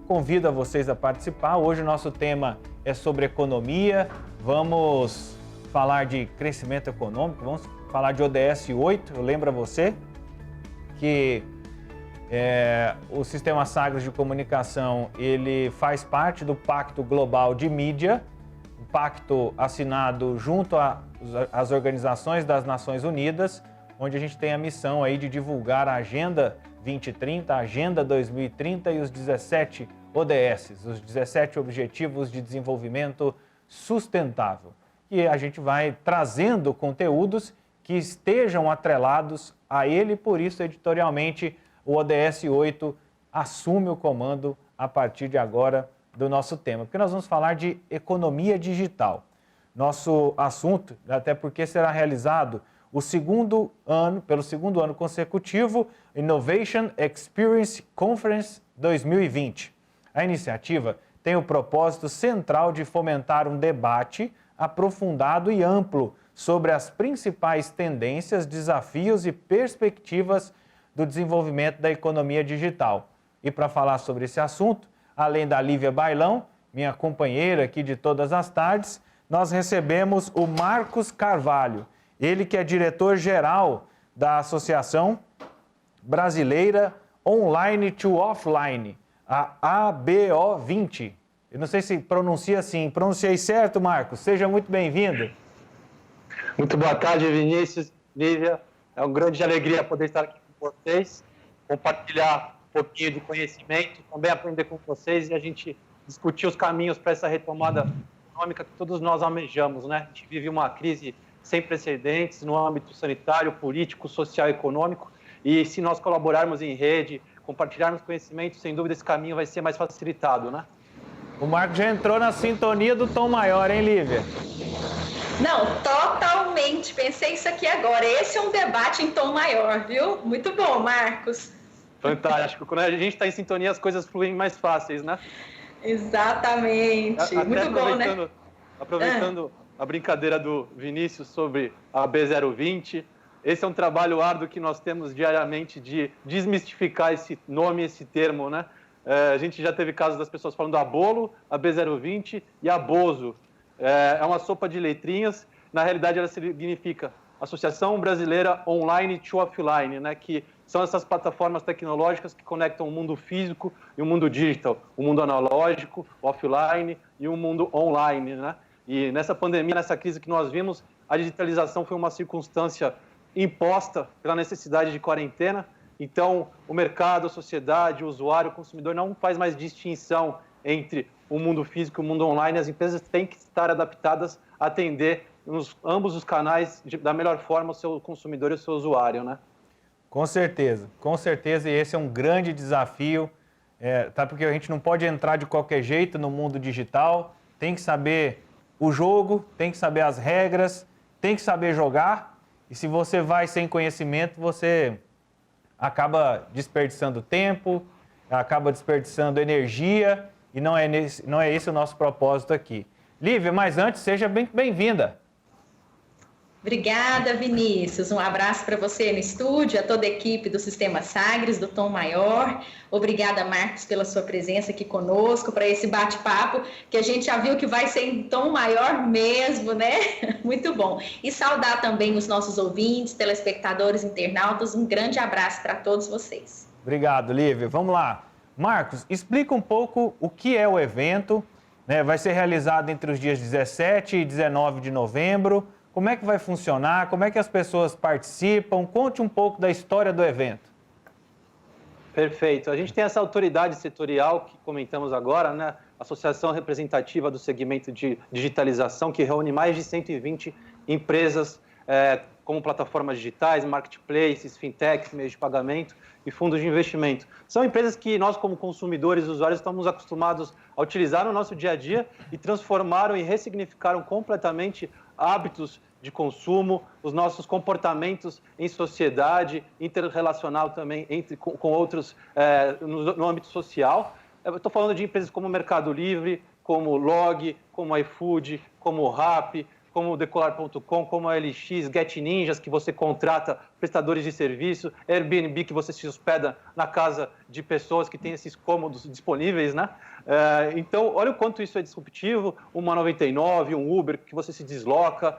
convido a vocês a participar. Hoje o nosso tema é sobre economia, vamos falar de crescimento econômico, vamos falar de ODS 8. Eu lembro a você que o Sistema Sagres de Comunicação ele faz parte do Pacto Global de Mídia, um pacto assinado junto às organizações das Nações Unidas, onde a gente tem a missão aí de divulgar a Agenda 2030, a Agenda 2030 e os 17 ODSs, os 17 Objetivos de Desenvolvimento Sustentável. E a gente vai trazendo conteúdos que estejam atrelados a ele, por isso, editorialmente, o ODS 8 assume o comando a partir de agora do nosso tema, porque nós vamos falar de economia digital. Nosso assunto, até porque será realizado pelo segundo ano consecutivo, Innovation Experience Conference 2020. A iniciativa tem o propósito central de fomentar um debate aprofundado e amplo sobre as principais tendências, desafios e perspectivas do desenvolvimento da economia digital. E para falar sobre esse assunto, além da Lívia Bailão, minha companheira aqui de todas as tardes, nós recebemos o Marcos Carvalho, ele que é diretor-geral da Associação Brasileira Online to Offline, a ABO20. Eu não sei se pronuncia assim. Pronunciei certo, Marcos? Seja muito bem-vindo. Muito boa tarde, Vinícius, Lívia. É uma grande alegria poder estar aqui com vocês, compartilhar um pouquinho de conhecimento, também aprender com vocês e a gente discutir os caminhos para essa retomada econômica que todos nós almejamos, né? A gente vive uma crise sem precedentes no âmbito sanitário, político, social e econômico, e se nós colaborarmos em rede, compartilharmos conhecimento, sem dúvida esse caminho vai ser mais facilitado, né? O Marcos já entrou na sintonia do tom maior, hein, Lívia? Não, totalmente. Pensei isso aqui agora. Esse é um debate em tom maior, viu? Muito bom, Marcos. Fantástico. Quando a gente está em sintonia, as coisas fluem mais fáceis, né? Exatamente. Até muito bom, né? Aproveitando a brincadeira do Vinícius sobre a B020, esse é um trabalho árduo que nós temos diariamente de desmistificar esse nome, esse termo, né? A gente já teve casos das pessoas falando a bolo, a B020 e a Bozo. É uma sopa de letrinhas. Na realidade, ela significa Associação Brasileira Online to Offline, né? Que são essas plataformas tecnológicas que conectam o mundo físico e o mundo digital, o mundo analógico, offline e o mundo online, né? E nessa pandemia, nessa crise que nós vimos, a digitalização foi uma circunstância imposta pela necessidade de quarentena. Então, o mercado, a sociedade, o usuário, o consumidor não faz mais distinção entre o mundo físico e o mundo online. As empresas têm que estar adaptadas a atender ambos os canais da melhor forma o seu consumidor e o seu usuário, né? Com certeza, e esse é um grande desafio, porque a gente não pode entrar de qualquer jeito no mundo digital, tem que saber o jogo, tem que saber as regras, tem que saber jogar, e se você vai sem conhecimento, você acaba desperdiçando tempo, acaba desperdiçando energia, e não é esse o nosso propósito aqui. Lívia, mas antes, seja bem-vinda. Obrigada, Vinícius. Um abraço para você no estúdio, a toda a equipe do Sistema Sagres, do Tom Maior. Obrigada, Marcos, pela sua presença aqui conosco para esse bate-papo, que a gente já viu que vai ser em tom maior mesmo, né? Muito bom. E saudar também os nossos ouvintes, telespectadores, internautas. Um grande abraço para todos vocês. Obrigado, Lívia. Vamos lá. Marcos, explica um pouco o que é o evento, né? Vai ser realizado entre os dias 17 e 19 de novembro. Como é que vai funcionar? Como é que as pessoas participam? Conte um pouco da história do evento. Perfeito. A gente tem essa autoridade setorial que comentamos agora, né? Associação Representativa do Segmento de Digitalização, que reúne mais de 120 empresas como plataformas digitais, marketplaces, fintechs, meios de pagamento e fundos de investimento. São empresas que nós, como consumidores e usuários, estamos acostumados a utilizar no nosso dia a dia e transformaram e ressignificaram completamente hábitos de consumo, os nossos comportamentos em sociedade, interrelacional também com outros no âmbito social. Eu estou falando de empresas como o Mercado Livre, como o Log, como o iFood, como o Rappi, como o Decolar.com, como a LX, Get Ninjas, que você contrata prestadores de serviço, Airbnb, que você se hospeda na casa de pessoas que têm esses cômodos disponíveis, né? Então, olha o quanto isso é disruptivo, uma 99, um Uber, que você se desloca,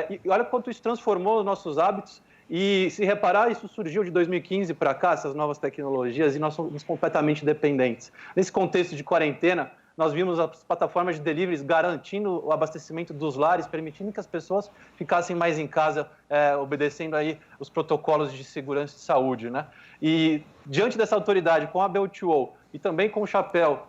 e olha o quanto isso transformou os nossos hábitos. E, se reparar, isso surgiu de 2015 para cá, essas novas tecnologias, e nós somos completamente dependentes. Nesse contexto de quarentena, nós vimos as plataformas de deliveries garantindo o abastecimento dos lares, permitindo que as pessoas ficassem mais em casa, obedecendo aí os protocolos de segurança e saúde, né? E diante dessa autoridade, com a B2O e também com o chapéu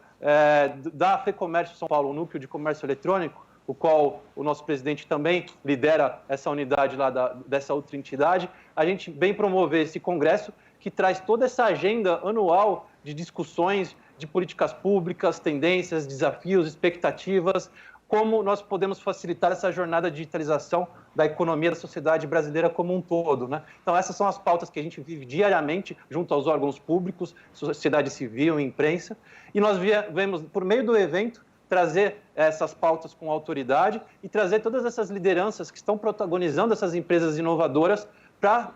da FEComércio São Paulo, o Núcleo de Comércio Eletrônico, o qual o nosso presidente também lidera essa unidade lá dessa outra entidade, a gente vem promover esse congresso que traz toda essa agenda anual de discussões de políticas públicas, tendências, desafios, expectativas, como nós podemos facilitar essa jornada de digitalização da economia da sociedade brasileira como um todo, né? Então, essas são as pautas que a gente vive diariamente junto aos órgãos públicos, sociedade civil, imprensa, e nós vemos, por meio do evento, trazer essas pautas com autoridade e trazer todas essas lideranças que estão protagonizando essas empresas inovadoras para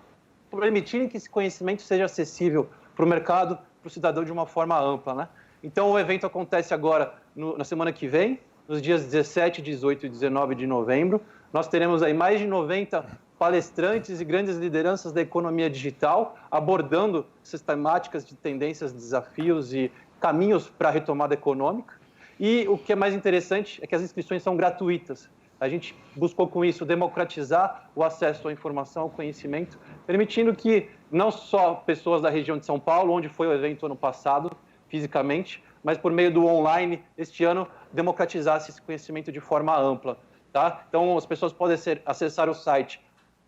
permitirem que esse conhecimento seja acessível para o mercado, para o cidadão de uma forma ampla, né? Então, o evento acontece agora na semana que vem, nos dias 17, 18 e 19 de novembro. Nós teremos aí mais de 90 palestrantes e grandes lideranças da economia digital abordando essas temáticas de tendências, desafios e caminhos para a retomada econômica. E o que é mais interessante é que as inscrições são gratuitas. A gente buscou com isso democratizar o acesso à informação, ao conhecimento, permitindo que não só pessoas da região de São Paulo, onde foi o evento ano passado, fisicamente, mas por meio do online, este ano, democratizasse esse conhecimento de forma ampla. Tá? Então, as pessoas podem acessar o site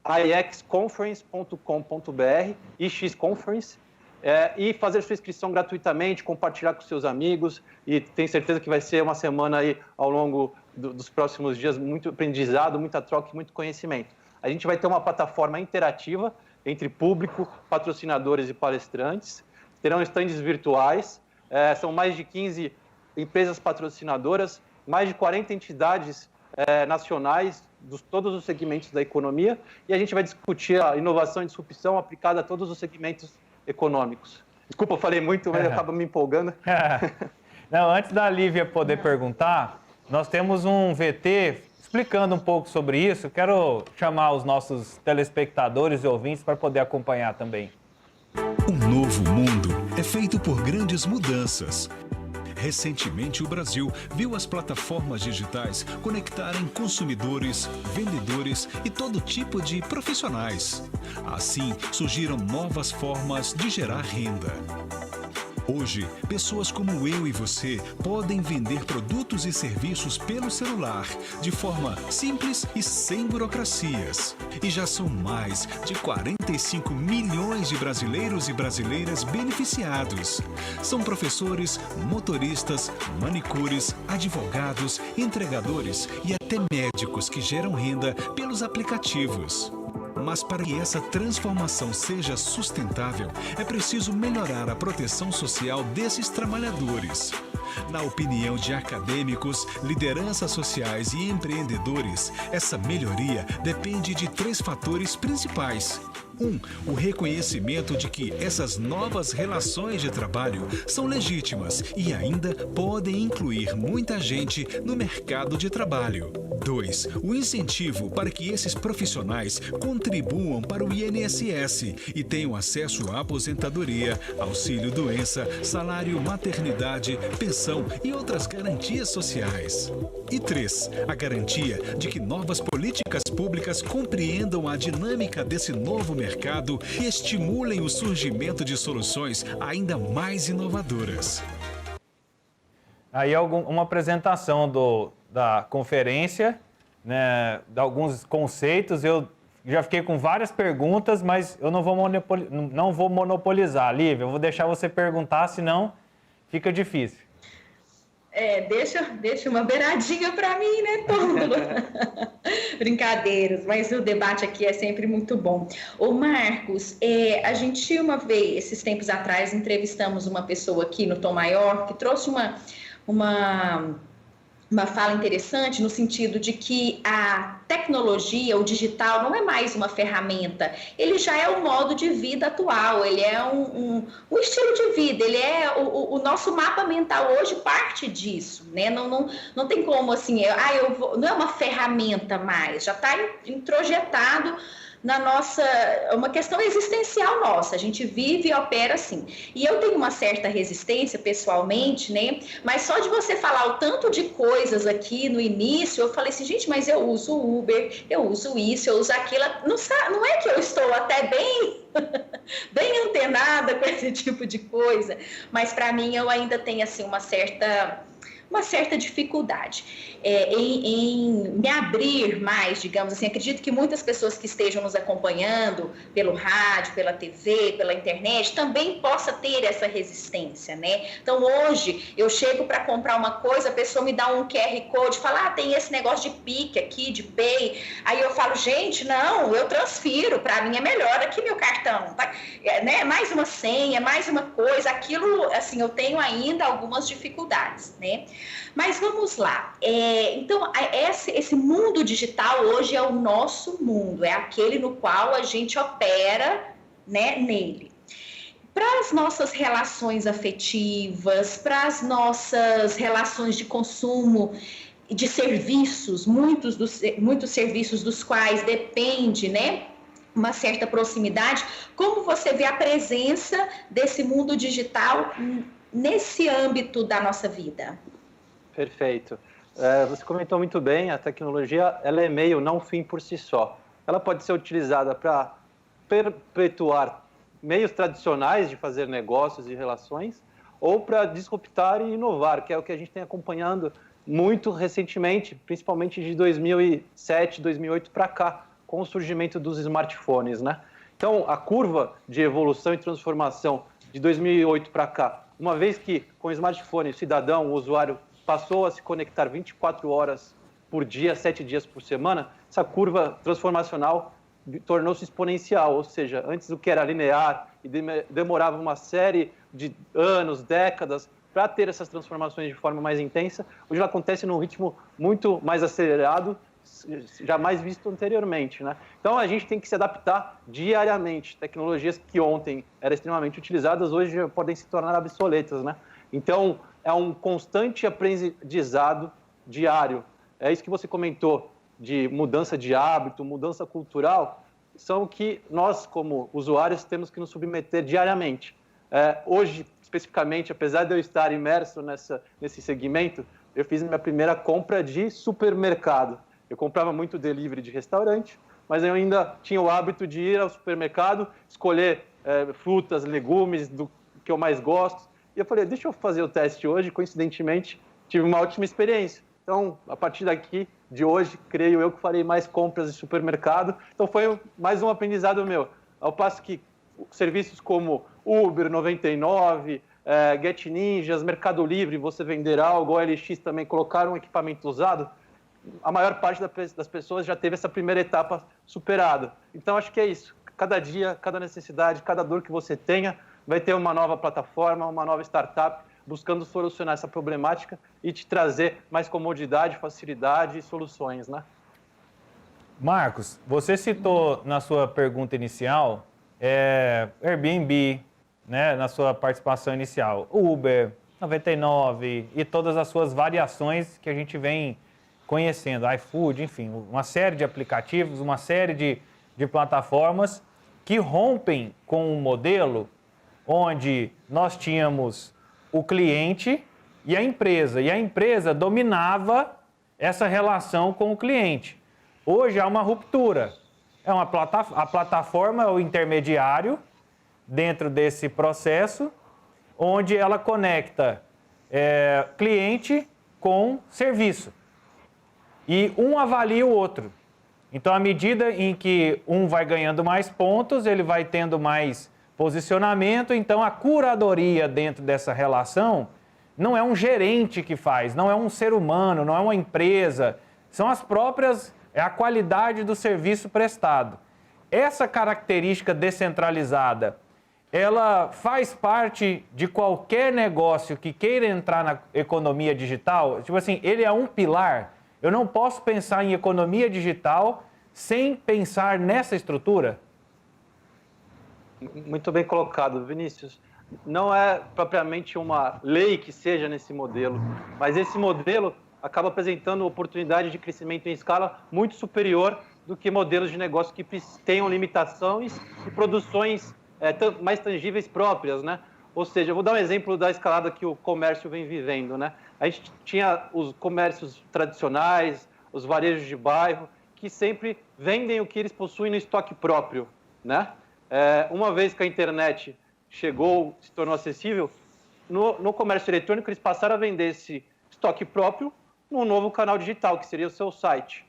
ixconference.com.br, ixconference, e fazer sua inscrição gratuitamente, compartilhar com seus amigos, e tenho certeza que vai ser uma semana aí, ao longo dos próximos dias, muito aprendizado, muita troca e muito conhecimento. A gente vai ter uma plataforma interativa entre público, patrocinadores e palestrantes, terão estandes virtuais, são mais de 15 empresas patrocinadoras, mais de 40 entidades nacionais, todos os segmentos da economia, e a gente vai discutir a inovação e disrupção aplicada a todos os segmentos econômicos. Desculpa, eu falei muito, mas acaba me empolgando. Não, antes da Lívia poder perguntar, nós temos um VT explicando um pouco sobre isso. Quero chamar os nossos telespectadores e ouvintes para poder acompanhar também. Um novo mundo é feito por grandes mudanças. Recentemente, o Brasil viu as plataformas digitais conectarem consumidores, vendedores e todo tipo de profissionais. Assim, surgiram novas formas de gerar renda. Hoje, pessoas como eu e você podem vender produtos e serviços pelo celular, de forma simples e sem burocracias. E já são mais de 45 milhões de brasileiros e brasileiras beneficiados. São professores, motoristas, manicures, advogados, entregadores e até médicos que geram renda pelos aplicativos. Mas para que essa transformação seja sustentável, é preciso melhorar a proteção social desses trabalhadores. Na opinião de acadêmicos, lideranças sociais e empreendedores, essa melhoria depende de 3 fatores principais. 1. O reconhecimento de que essas novas relações de trabalho são legítimas e ainda podem incluir muita gente no mercado de trabalho. 2. O incentivo para que esses profissionais contribuam para o INSS e tenham acesso à aposentadoria, auxílio-doença, salário maternidade, pensão e outras garantias sociais. E 3. A garantia de que novas políticas públicas compreendam a dinâmica desse novo mercado e estimulem o surgimento de soluções ainda mais inovadoras. Aí uma apresentação da conferência, né, de alguns conceitos. Eu já fiquei com várias perguntas, mas eu não vou monopolizar. Lívia, eu vou deixar você perguntar, senão fica difícil. Deixa uma beiradinha para mim, né, Tômulo? Brincadeiras, mas o debate aqui é sempre muito bom. Ô Marcos, a gente uma vez, esses tempos atrás, entrevistamos uma pessoa aqui no Tom Maior que trouxe uma uma fala interessante no sentido de que a tecnologia, o digital, não é mais uma ferramenta, ele já é o modo de vida atual, ele é um estilo de vida, ele é o nosso mapa mental hoje parte disso, né? Não tem como assim, não é uma ferramenta mais, já está introjetado na nossa, uma questão existencial nossa, a gente vive e opera assim. E eu tenho uma certa resistência pessoalmente, né? Mas só de você falar o tanto de coisas aqui no início, eu falei assim, gente, mas eu uso Uber, eu uso isso, eu uso aquilo. Não é que eu estou até bem antenada com esse tipo de coisa, mas para mim eu ainda tenho assim uma certa dificuldade em me abrir mais, digamos assim. Acredito que muitas pessoas que estejam nos acompanhando pelo rádio, pela TV, pela internet, também possa ter essa resistência, né? Então, hoje, eu chego para comprar uma coisa, a pessoa me dá um QR Code, fala, tem esse negócio de Pix aqui, de Pay. Aí eu falo, gente, não, eu transfiro, para mim é melhor aqui meu cartão, tá? Né? Mais uma senha, mais uma coisa, aquilo, assim, eu tenho ainda algumas dificuldades, né? Mas vamos lá. Então, esse mundo digital hoje é o nosso mundo, é aquele no qual a gente opera, né, nele. Para as nossas relações afetivas, para as nossas relações de consumo de serviços, muitos serviços dos quais depende, né, uma certa proximidade, como você vê a presença desse mundo digital nesse âmbito da nossa vida? Perfeito. Você comentou muito bem, a tecnologia ela é meio, não fim por si só. Ela pode ser utilizada para perpetuar meios tradicionais de fazer negócios e relações, ou para disruptar e inovar, que é o que a gente tem acompanhando muito recentemente, principalmente de 2007, 2008 para cá, com o surgimento dos smartphones, né? Então, a curva de evolução e transformação de 2008 para cá, uma vez que com o smartphone o cidadão, o usuário, passou a se conectar 24 horas por dia, 7 dias por semana, essa curva transformacional tornou-se exponencial, ou seja, antes o que era linear e demorava uma série de anos, décadas, para ter essas transformações de forma mais intensa, hoje ela acontece num ritmo muito mais acelerado, jamais visto anteriormente, né? Então a gente tem que se adaptar diariamente. Tecnologias que ontem eram extremamente utilizadas, hoje podem se tornar obsoletas, né? Então é um constante aprendizado diário. É isso que você comentou de mudança de hábito, mudança cultural, são o que nós, como usuários, temos que nos submeter diariamente. Hoje, especificamente, apesar de eu estar imerso nesse segmento, eu fiz minha primeira compra de supermercado. Eu comprava muito delivery de restaurante, mas eu ainda tinha o hábito de ir ao supermercado, escolher frutas, legumes, do que eu mais gosto. E eu falei, deixa eu fazer o teste hoje. Coincidentemente, tive uma ótima experiência. Então, a partir daqui, de hoje, creio eu que farei mais compras de supermercado. Então, foi mais um aprendizado meu. Ao passo que serviços como Uber 99, Get Ninjas, Mercado Livre, você vender algo, OLX também colocaram um equipamento usado, a maior parte das pessoas já teve essa primeira etapa superada. Então, acho que é isso. Cada dia, cada necessidade, cada dor que você tenha, vai ter uma nova plataforma, uma nova startup, buscando solucionar essa problemática e te trazer mais comodidade, facilidade e soluções, né? Marcos, você citou na sua pergunta inicial Airbnb, né, na sua participação inicial, Uber, 99 e todas as suas variações que a gente vem conhecendo, iFood, enfim, uma série de aplicativos, uma série de plataformas que rompem com um modelo onde nós tínhamos o cliente e a empresa dominava essa relação com o cliente. Hoje há uma ruptura, a plataforma é o intermediário dentro desse processo, onde ela conecta cliente com serviço. E um avalia o outro. Então, à medida em que um vai ganhando mais pontos, ele vai tendo mais posicionamento. Então, a curadoria dentro dessa relação não é um gerente que faz, não é um ser humano, não é uma empresa. São é a qualidade do serviço prestado. Essa característica descentralizada, ela faz parte de qualquer negócio que queira entrar na economia digital? Tipo assim, ele é um pilar? Eu não posso pensar em economia digital sem pensar nessa estrutura? Muito bem colocado, Vinícius. Não é propriamente uma lei que seja nesse modelo, mas esse modelo acaba apresentando oportunidade de crescimento em escala muito superior do que modelos de negócio que tenham limitações e produções mais tangíveis próprias, né? Ou seja, eu vou dar um exemplo da escalada que o comércio vem vivendo, né? A gente tinha os comércios tradicionais, os varejos de bairro, que sempre vendem o que eles possuem no estoque próprio, né? Uma vez que a internet chegou, se tornou acessível, no comércio eletrônico eles passaram a vender esse estoque próprio num novo canal digital, que seria o seu site.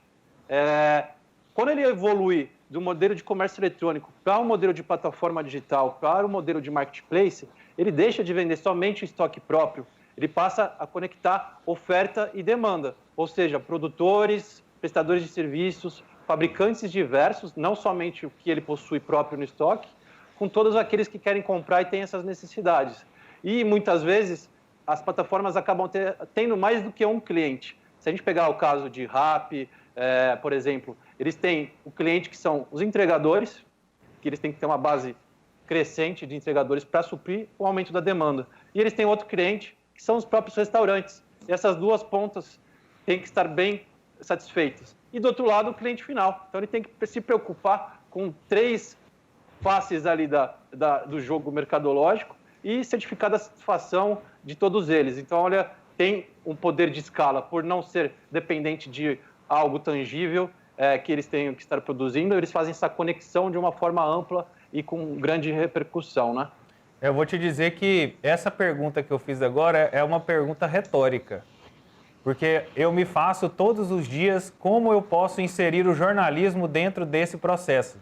Quando ele evolui do modelo de comércio eletrônico para um modelo de plataforma digital, para um modelo de marketplace, ele deixa de vender somente o estoque próprio, ele passa a conectar oferta e demanda, ou seja, produtores, prestadores de serviços, fabricantes diversos, não somente o que ele possui próprio no estoque, com todos aqueles que querem comprar e têm essas necessidades. E muitas vezes as plataformas acabam tendo mais do que um cliente. Se a gente pegar o caso de Rappi, por exemplo, eles têm o cliente que são os entregadores, que eles têm que ter uma base crescente de entregadores para suprir o aumento da demanda. E eles têm outro cliente, que são os próprios restaurantes. E essas duas pontas têm que estar bem satisfeitas. E do outro lado, o cliente final. Então ele tem que se preocupar com 3 faces ali do jogo mercadológico e certificar a satisfação de todos eles. Então, olha, tem um poder de escala por não ser dependente de algo tangível que eles tenham que estar produzindo, eles fazem essa conexão de uma forma ampla e com grande repercussão, né? Eu vou te dizer que essa pergunta que eu fiz agora é uma pergunta retórica, porque eu me faço todos os dias como eu posso inserir o jornalismo dentro desse processo.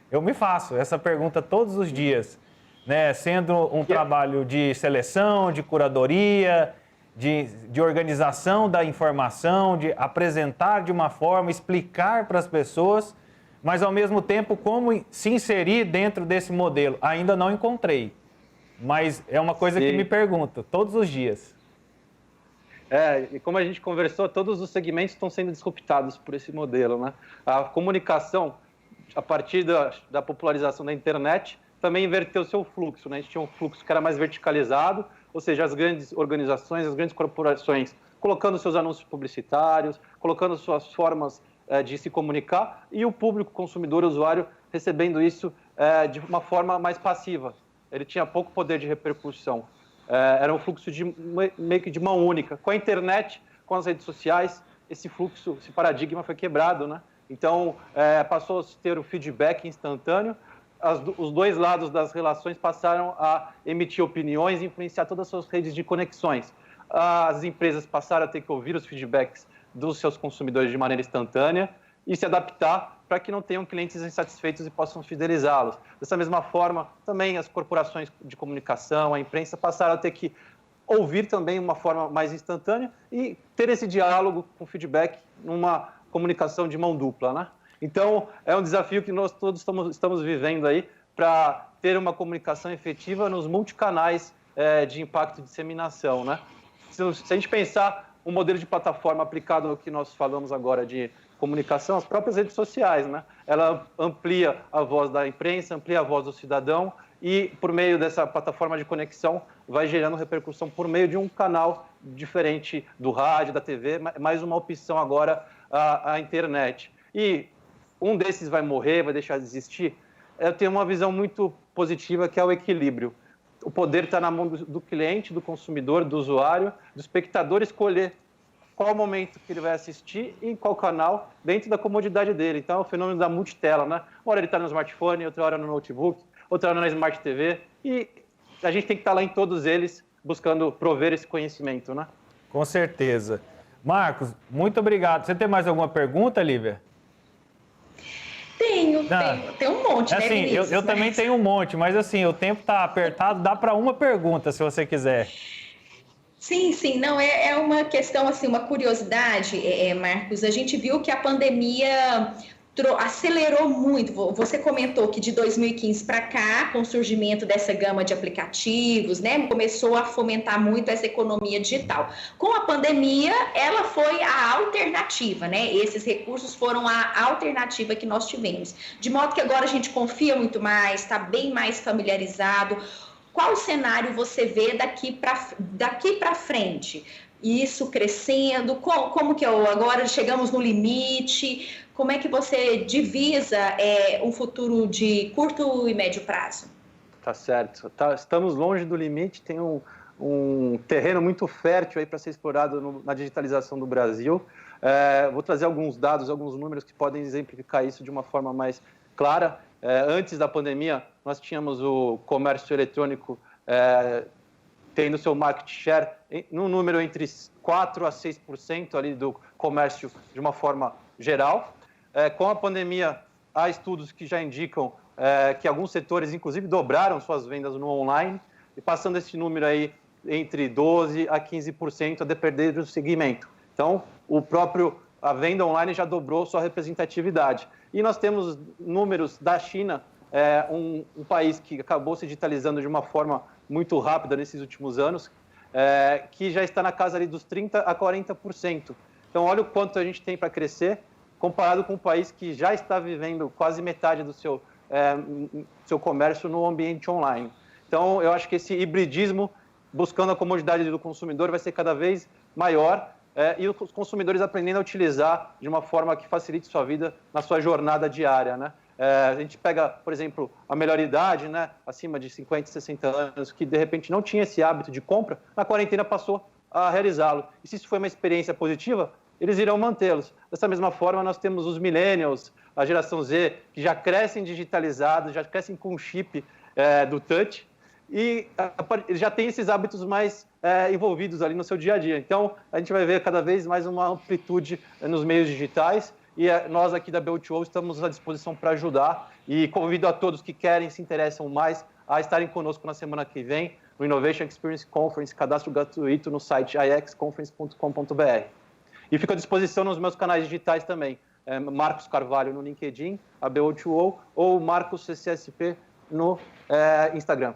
Eu me faço essa pergunta todos os dias, né? Sendo um trabalho de seleção, de curadoria, de organização da informação, de apresentar de uma forma, explicar para as pessoas, mas ao mesmo tempo como se inserir dentro desse modelo. Ainda não encontrei, mas é uma coisa que me pergunto todos os dias. E como a gente conversou, todos os segmentos estão sendo disruptados por esse modelo, né? A comunicação, a partir da popularização da internet, também inverteu seu fluxo, né? A gente tinha um fluxo que era mais verticalizado, ou seja, as grandes organizações, as grandes corporações colocando seus anúncios publicitários, colocando suas formas de se comunicar, e o público consumidor, usuário, recebendo isso de uma forma mais passiva. Ele tinha pouco poder de repercussão. Era um fluxo meio que de mão única. Com a internet, com as redes sociais, esse fluxo, esse paradigma foi quebrado, né? Então, passou a ter o feedback instantâneo, os dois lados das relações passaram a emitir opiniões e influenciar todas as suas redes de conexões. As empresas passaram a ter que ouvir os feedbacks dos seus consumidores de maneira instantânea e se adaptar para que não tenham clientes insatisfeitos e possam fidelizá-los. Dessa mesma forma, também as corporações de comunicação, a imprensa, passaram a ter que ouvir também de uma forma mais instantânea e ter esse diálogo com feedback numa comunicação de mão dupla, né? Então, é um desafio que nós todos estamos vivendo aí para ter uma comunicação efetiva nos multicanais de impacto e disseminação, né? Se a gente pensar um modelo de plataforma aplicado ao que nós falamos agora de comunicação, as próprias redes sociais, né? Ela amplia a voz da imprensa, amplia a voz do cidadão e, por meio dessa plataforma de conexão, vai gerando repercussão por meio de um canal diferente do rádio, da TV, mais uma opção agora a internet. E um desses vai morrer, vai deixar de existir. Eu tenho uma visão muito positiva, que é o equilíbrio. O poder está na mão do cliente, do consumidor, do usuário, do espectador escolher qual momento que ele vai assistir e em qual canal, dentro da comodidade dele. Então, é o fenômeno da multitela, né? Uma hora ele está no smartphone, outra hora no notebook, outra hora na Smart TV. E a gente tem que estar lá em todos eles, buscando prover esse conhecimento, né? Com certeza. Marcos, muito obrigado. Você tem mais alguma pergunta, Lívia? Tem um monte, né, assim, Vinícius? Eu também tenho um monte, mas assim, o tempo está apertado, dá para uma pergunta, se você quiser. Sim, não, é uma questão, assim, uma curiosidade, Marcos. A gente viu que a pandemia acelerou muito. Você comentou que de 2015 para cá, com o surgimento dessa gama de aplicativos, né, começou a fomentar muito essa economia digital. Com a pandemia, ela foi a alternativa, né? Esses recursos foram a alternativa que nós tivemos. De modo que agora a gente confia muito mais, está bem mais familiarizado. Qual cenário você vê daqui para frente? Isso crescendo? Como que agora chegamos no limite? Como é que você divisa um futuro de curto e médio prazo? Tá certo. Estamos longe do limite, tem um terreno muito fértil aí para ser explorado na digitalização do Brasil. Vou trazer alguns dados, alguns números que podem exemplificar isso de uma forma mais clara. Antes da pandemia, nós tínhamos o comércio eletrônico tendo seu market share num número entre 4% a 6% ali do comércio de uma forma geral. Com a pandemia, há estudos que já indicam que alguns setores, inclusive, dobraram suas vendas no online, e passando esse número aí entre 12% a 15%, a depender do segmento. Então, a venda online já dobrou sua representatividade. E nós temos números da China, um país que acabou se digitalizando de uma forma muito rápida nesses últimos anos, que já está na casa ali dos 30% a 40%. Então, olha o quanto a gente tem para crescer, comparado com um país que já está vivendo quase metade do seu comércio no ambiente online. Então, eu acho que esse hibridismo, buscando a comodidade do consumidor, vai ser cada vez maior, e os consumidores aprendendo a utilizar de uma forma que facilite sua vida na sua jornada diária, né? A gente pega, por exemplo, a melhor idade, né, acima de 50, 60 anos, que de repente não tinha esse hábito de compra, na quarentena passou a realizá-lo. E se isso foi uma experiência positiva, eles irão mantê-los. Dessa mesma forma, nós temos os millennials, a geração Z, que já crescem digitalizados, já crescem com o chip do touch, e já tem esses hábitos mais envolvidos ali no seu dia a dia. Então, a gente vai ver cada vez mais uma amplitude nos meios digitais, e nós aqui da BO2O estamos à disposição para ajudar, e convido a todos que querem, se interessam mais, a estarem conosco na semana que vem, no Innovation Experience Conference, cadastro gratuito no site ixconference.com.br. E fico à disposição nos meus canais digitais também, Marcos Carvalho no LinkedIn, a BO2O, ou Marcos CCSP no Instagram.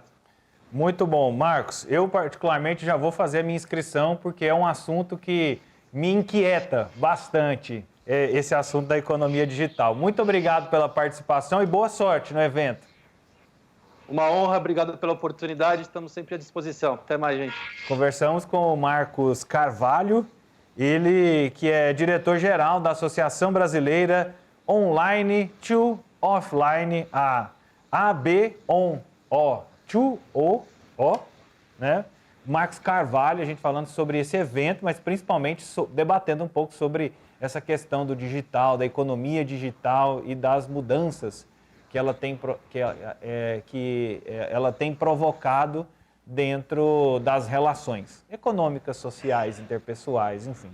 Muito bom, Marcos. Eu particularmente já vou fazer a minha inscrição, porque é um assunto que me inquieta bastante, esse assunto da economia digital. Muito obrigado pela participação e boa sorte no evento. Uma honra, obrigado pela oportunidade, estamos sempre à disposição. Até mais, gente. Conversamos com o Marcos Carvalho, ele que é diretor-geral da Associação Brasileira Online to Offline, a ABON-O, né? Marcos Carvalho, a gente falando sobre esse evento, mas principalmente debatendo um pouco sobre essa questão do digital, da economia digital e das mudanças que ela tem provocado dentro das relações econômicas, sociais, interpessoais, enfim.